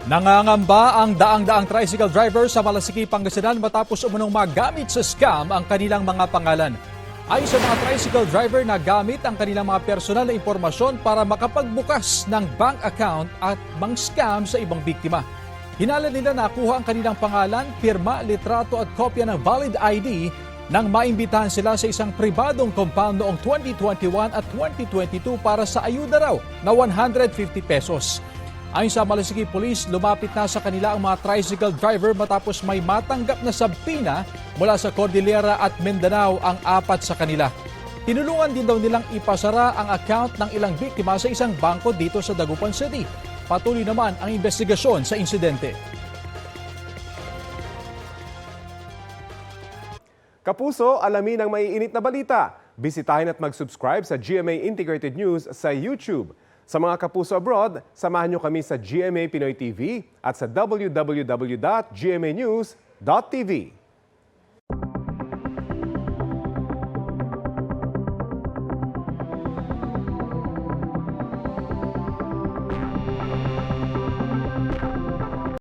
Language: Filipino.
Nangangamba ang daang-daang tricycle driver sa Malasiki, Pangasinan matapos umunong magamit sa scam ang kanilang mga pangalan. Ayon sa mga tricycle driver, nagamit ang kanilang mga personal na impormasyon para makapagbukas ng bank account at mang-scam sa ibang biktima. Hinala nila nakuha ang kanilang pangalan, pirma, litrato at kopya ng valid ID nang maimbitahan sila sa isang pribadong compound noong 2021 at 2022 para sa ayuda raw na 150 pesos. Ayon sa Malasiki Police, lumapit na sa kanila ang mga tricycle driver matapos may matanggap na sabina mula sa Cordillera at Mindanao ang apat sa kanila. Tinulungan din daw nilang ipasara ang account ng ilang biktima sa isang bangko dito sa Dagupan City. Patuloy naman ang investigasyon sa insidente. Kapuso, alamin ang maiinit na balita. Bisitahin at mag-subscribe sa GMA Integrated News sa YouTube. Sa mga kapuso abroad, samahan nyo kami sa GMA Pinoy TV at sa www.gmanews.tv.